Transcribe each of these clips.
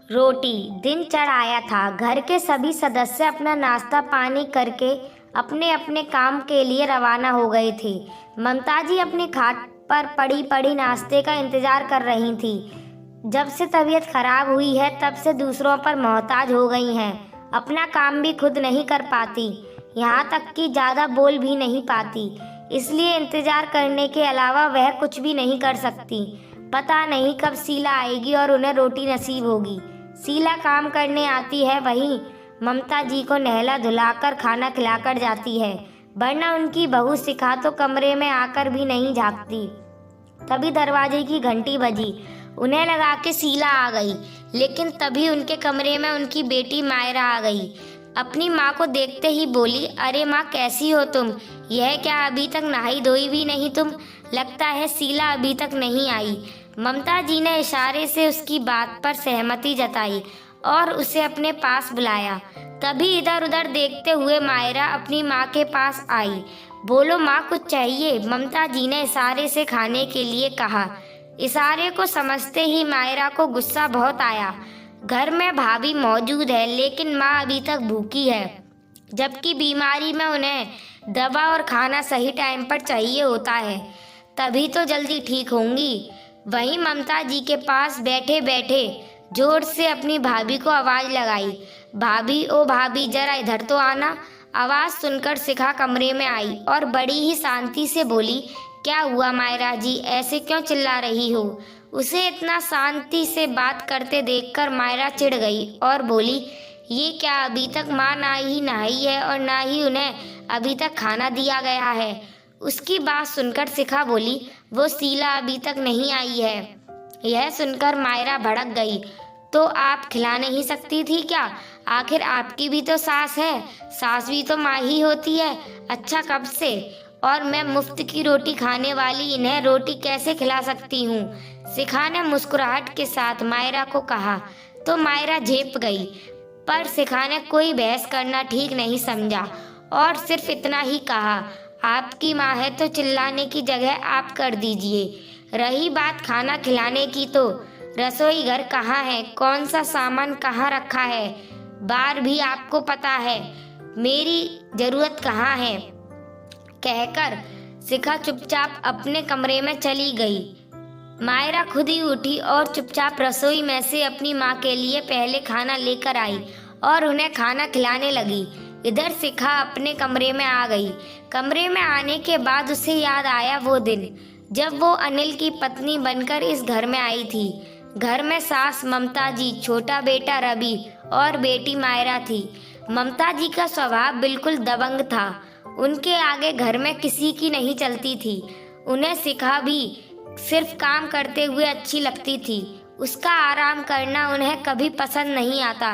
रोटी। दिन चढ़ आया था। घर के सभी सदस्य अपना नाश्ता पानी करके अपने अपने काम के लिए रवाना हो गए थे। ममता जी अपनी खाट पर पड़ी पड़ी नाश्ते का इंतजार कर रही थी। जब से तबीयत खराब हुई है तब से दूसरों पर मोहताज हो गई हैं। अपना काम भी खुद नहीं कर पाती, यहाँ तक कि ज़्यादा बोल भी नहीं पाती। इसलिए इंतजार करने के अलावा वह कुछ भी नहीं कर सकती। पता नहीं कब शीला आएगी और उन्हें रोटी नसीब होगी। शीला काम करने आती है, वहीं ममता जी को नहला धुलाकर खाना खिलाकर जाती है, वरना उनकी बहू शिखा तो कमरे में आकर भी नहीं झांकती। तभी दरवाजे की घंटी बजी। उन्हें लगा कि शीला आ गई, लेकिन तभी उनके कमरे में उनकी बेटी मायरा आ गई। अपनी माँ को देखते ही बोली, अरे माँ, कैसी हो तुम? यह क्या, अभी तक नहाई धोई भी नहीं तुम? लगता है शीला अभी तक नहीं आई। ममता जी ने इशारे से उसकी बात पर सहमति जताई और उसे अपने पास बुलाया। तभी इधर उधर देखते हुए मायरा अपनी माँ के पास आई। बोलो माँ, कुछ चाहिए? ममता जी ने इशारे से खाने के लिए कहा। इशारे को समझते ही मायरा को गुस्सा बहुत आया। घर में भाभी मौजूद है, लेकिन माँ अभी तक भूखी है, जबकि बीमारी में उन्हें दवा और खाना सही टाइम पर चाहिए होता है, तभी तो जल्दी ठीक होंगी। वहीं ममता जी के पास बैठे बैठे जोर से अपनी भाभी को आवाज़ लगाई, भाभी, ओ भाभी, जरा इधर तो आना। आवाज़ सुनकर शिखा कमरे में आई और बड़ी ही शांति से बोली, क्या हुआ मायरा जी, ऐसे क्यों चिल्ला रही हो? उसे इतना शांति से बात करते देखकर मायरा चिढ़ गई और बोली, ये क्या, अभी तक माँ ना ही नहाई है और ना ही उन्हें अभी तक खाना दिया गया है। उसकी बात सुनकर शिखा बोली, वो शीला अभी तक नहीं आई है। यह सुनकर मायरा भड़क गई। तो आप खिला नहीं सकती थी क्या? आखिर आपकी भी तो सास है, सास भी तो माँ ही होती है। अच्छा, कब से? और मैं मुफ्त की रोटी खाने वाली इन्हें रोटी कैसे खिला सकती हूँ? शिखा ने मुस्कुराहट के साथ मायरा को कहा। तो मायरा झेप गई, पर शिखा ने कोई बहस करना ठीक नहीं समझा और सिर्फ इतना ही कहा, आपकी माँ है तो चिल्लाने की जगह आप कर दीजिए। रही बात खाना खिलाने की, तो रसोई घर कहाँ है, कौन सा सामान कहाँ रखा है, बार भी आपको पता है, मेरी ज़रूरत कहाँ है? कहकर शिखा चुपचाप अपने कमरे में चली गई। मायरा खुद ही उठी और चुपचाप रसोई में से अपनी माँ के लिए पहले खाना लेकर आई और उन्हें खाना खिलाने लगी। इधर शिखा अपने कमरे में आ गई। कमरे में आने के बाद उसे याद आया वो दिन जब वो अनिल की पत्नी बनकर इस घर में आई थी। घर में सास ममता जी, छोटा बेटा रवि और बेटी मायरा थी। ममता जी का स्वभाव बिल्कुल दबंग था। उनके आगे घर में किसी की नहीं चलती थी। उन्हें शिखा भी सिर्फ काम करते हुए अच्छी लगती थी। उसका आराम करना उन्हें कभी पसंद नहीं आता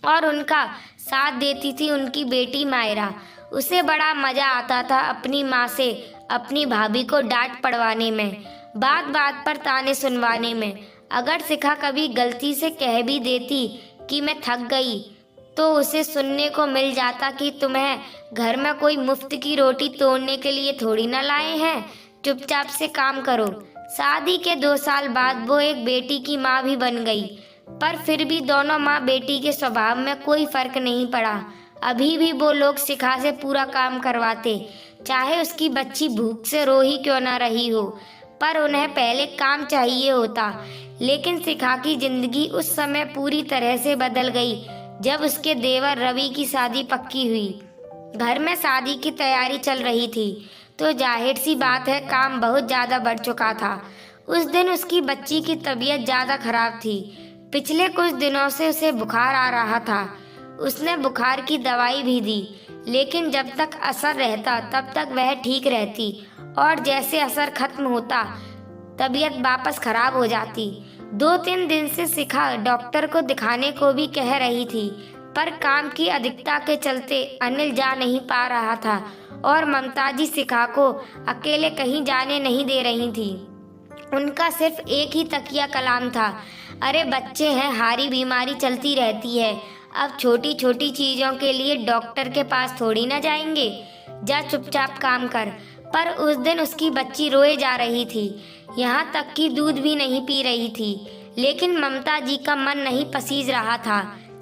और उनका साथ देती थी उनकी बेटी मायरा। उसे बड़ा मज़ा आता था अपनी माँ से अपनी भाभी को डांट पड़वाने में, बात बात पर ताने सुनवाने में। अगर शिखा कभी गलती से कह भी देती कि मैं थक गई, तो उसे सुनने को मिल जाता कि तुम्हें घर में कोई मुफ्त की रोटी तोड़ने के लिए थोड़ी ना लाए हैं, चुपचाप से काम करो। शादी के 2 साल बाद वो एक बेटी की माँ भी बन गई, पर फिर भी दोनों माँ बेटी के स्वभाव में कोई फर्क नहीं पड़ा। अभी भी वो लोग शिखा से पूरा काम करवाते, चाहे उसकी बच्ची भूख से रो ही क्यों ना रही हो, पर उन्हें पहले काम चाहिए होता। लेकिन शिखा की जिंदगी उस समय पूरी तरह से बदल गई जब उसके देवर रवि की शादी पक्की हुई। घर में शादी की तैयारी चल रही थी, तो जाहिर सी बात है काम बहुत ज़्यादा बढ़ चुका था। उस दिन उसकी बच्ची की तबीयत ज़्यादा खराब थी। पिछले कुछ दिनों से उसे बुखार आ रहा था। उसने बुखार की दवाई भी दी, लेकिन जब तक असर रहता तब तक वह ठीक रहती और जैसे असर खत्म होता तबीयत वापस खराब हो जाती। 2-3 दिन से शिखा डॉक्टर को दिखाने को भी कह रही थी, पर काम की अधिकता के चलते अनिल जा नहीं पा रहा था और ममता जी शिखा को अकेले कहीं जाने नहीं दे रही थी। उनका सिर्फ एक ही तकिया कलाम था, अरे बच्चे हैं, हारी बीमारी चलती रहती है, अब छोटी छोटी चीज़ों के लिए डॉक्टर के पास थोड़ी ना जाएंगे, जा चुपचाप काम कर। पर उस दिन उसकी बच्ची रोए जा रही थी, यहाँ तक कि दूध भी नहीं पी रही थी। लेकिन ममता जी का मन नहीं पसीज रहा था।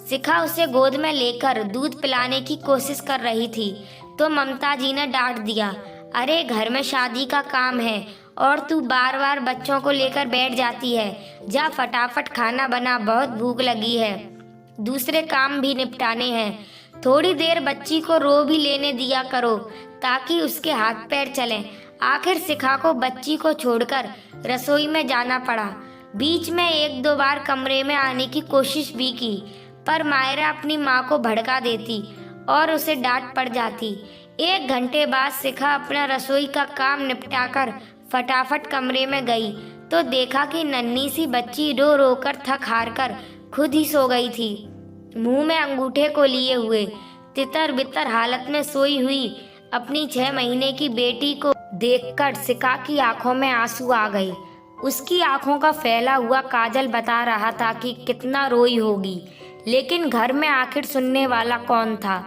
शिखा उसे गोद में लेकर दूध पिलाने की कोशिश कर रही थी तो ममता जी ने डांट दिया, अरे घर में शादी का काम है और तू बार बार बच्चों को लेकर बैठ जाती है। जा फटाफट खाना बना, बहुत भूख लगी है, दूसरे काम भी निपटाने हैं। थोड़ी देर बच्ची को रो भी लेने दिया करो ताकि उसके हाथ पैर चलें। आखिर शिखा को बच्ची को छोड़कर रसोई में जाना पड़ा। बीच में एक दो बार कमरे में आने की कोशिश भी की पर मायरा अपनी माँ को भड़का देती और उसे डांट पड़ जाती। 1 घंटे बाद शिखा अपना रसोई का काम निपटाकर फटाफट कमरे में गई तो देखा कि नन्ही सी बच्ची रो रो कर थक हार कर खुद ही सो गई थी। मुंह में अंगूठे को लिए हुए तितर बितर हालत में सोई हुई अपनी 6 महीने की बेटी को देखकर शिखा की आंखों में आंसू आ गए। उसकी आंखों का फैला हुआ काजल बता रहा था कि कितना रोई होगी, लेकिन घर में आखिर सुनने वाला कौन था।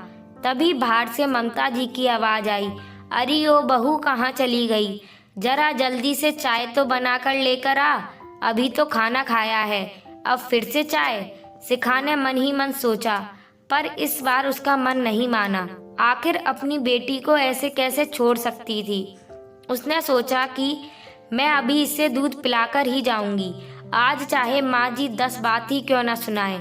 तभी बाहर से ममता जी की आवाज आई, अरे ओ बहू कहाँ चली गई? जरा जल्दी से चाय तो बनाकर लेकर आ, अभी तो खाना खाया है, अब फिर से चाय? शिखा ने मन ही मन सोचा पर इस बार उसका मन नहीं माना। आखिर अपनी बेटी को ऐसे कैसे छोड़ सकती थी। उसने सोचा कि मैं अभी इसे दूध पिलाकर ही जाऊंगी, आज चाहे माँ जी 10 बात ही क्यों न सुनाए।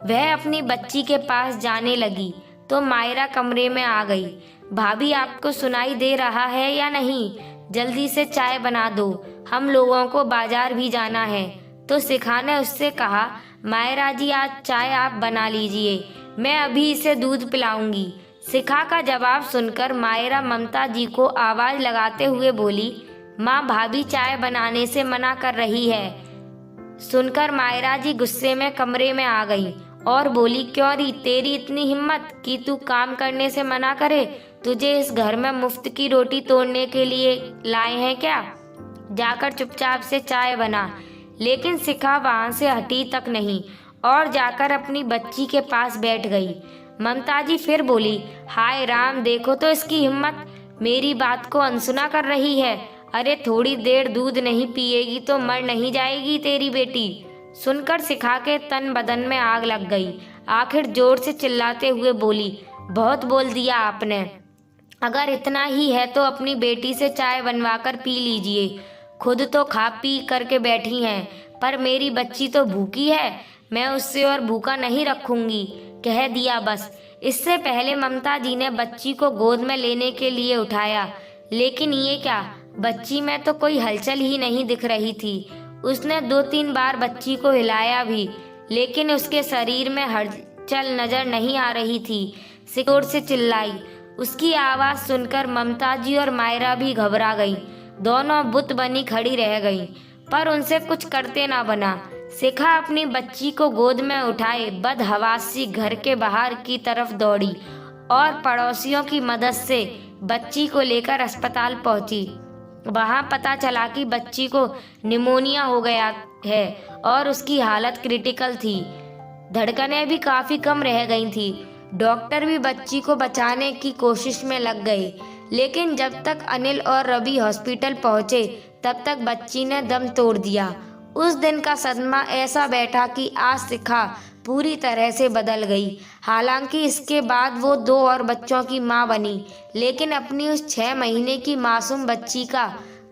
वह अपनी बच्ची के पास जाने लगी तो मायरा कमरे में आ गई। भाभी आपको सुनाई दे रहा है या नहीं? जल्दी से चाय बना दो, हम लोगों को बाजार भी जाना है। तो शिखा ने उससे कहा, मायरा जी आज चाय आप बना लीजिए, मैं अभी इसे दूध पिलाऊंगी। शिखा का जवाब सुनकर मायरा ममता जी को आवाज लगाते हुए बोली, माँ भाभी चाय बनाने से मना कर रही है। सुनकर मायरा जी गुस्से में कमरे में आ गई और बोली, क्यों री तेरी इतनी हिम्मत कि तू काम करने से मना करे? तुझे इस घर में मुफ्त की रोटी तोड़ने के लिए लाए हैं क्या? जाकर चुपचाप से चाय बना। लेकिन शिखा वहां से हटी तक नहीं और जाकर अपनी बच्ची के पास बैठ गई। ममता जी फिर बोली, हाय राम, देखो तो इसकी हिम्मत, मेरी बात को अनसुना कर रही है। अरे थोड़ी देर दूध नहीं पिएगी तो मर नहीं जाएगी तेरी बेटी? सुनकर शिखा के तन बदन में आग लग गई। आखिर जोर से चिल्लाते हुए बोली, बहुत बोल दिया आपने, अगर इतना ही है तो अपनी बेटी से चाय बनवाकर पी लीजिए। खुद तो खा पी करके बैठी हैं, पर मेरी बच्ची तो भूखी है, मैं उससे और भूखा नहीं रखूंगी, कह दिया बस। इससे पहले ममता जी ने बच्ची को गोद में लेने के लिए उठाया, लेकिन ये क्या, बच्ची में तो कोई हलचल ही नहीं दिख रही थी। उसने 2-3 बार बच्ची को हिलाया भी, लेकिन उसके शरीर में हलचल नजर नहीं आ रही थी। जोर से चिल्लाई। उसकी आवाज सुनकर ममता जी और मायरा भी घबरा गई। दोनों बुत बनी खड़ी रह गईं, पर उनसे कुछ करते ना बना। शिखा अपनी बच्ची को गोद में उठाए बदहवासी घर के बाहर की तरफ दौड़ी और पड़ोसियों की मदद से बच्ची को लेकर अस्पताल पहुंची। वहां पता चला कि बच्ची को निमोनिया हो गया है और उसकी हालत क्रिटिकल थी। धड़कनें भी काफी कम रह गई थी। डॉक्टर भी बच्ची को बचाने की कोशिश में लग गए, लेकिन जब तक अनिल और रवि हॉस्पिटल पहुंचे तब तक बच्ची ने दम तोड़ दिया। उस दिन का सदमा ऐसा बैठा कि आज शिखा पूरी तरह से बदल गई। हालांकि इसके बाद वो 2 और बच्चों की मां बनी, लेकिन अपनी उस 6 महीने की मासूम बच्ची का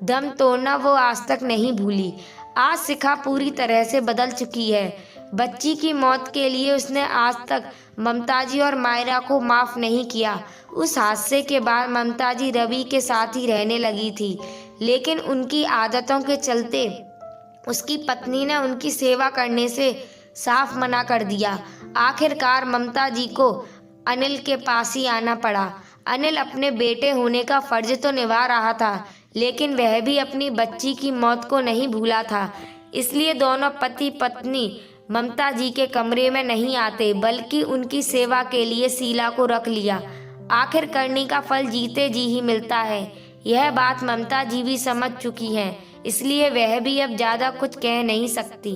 दम तोड़ना वो आज तक नहीं भूली। आज शिखा पूरी तरह से बदल चुकी है। बच्ची की मौत के लिए उसने आज तक ममताजी और मायरा को माफ नहीं किया। उस हादसे के बाद ममताजी रवि के साथ ही रहने लगी थी, लेकिन उनकी आदतों के चलते उसकी पत्नी ने उनकी सेवा करने से साफ मना कर दिया। आखिरकार ममता जी को अनिल के पास ही आना पड़ा। अनिल अपने बेटे होने का फर्ज तो निभा रहा था, लेकिन वह भी अपनी बच्ची की मौत को नहीं भूला था। इसलिए दोनों पति पत्नी ममता जी के कमरे में नहीं आते, बल्कि उनकी सेवा के लिए शीला को रख लिया। आखिर करनी का फल जीते जी ही मिलता है। यह बात ममता जी भी समझ चुकी हैं, इसलिए वह भी अब ज्यादा कुछ कह नहीं सकती।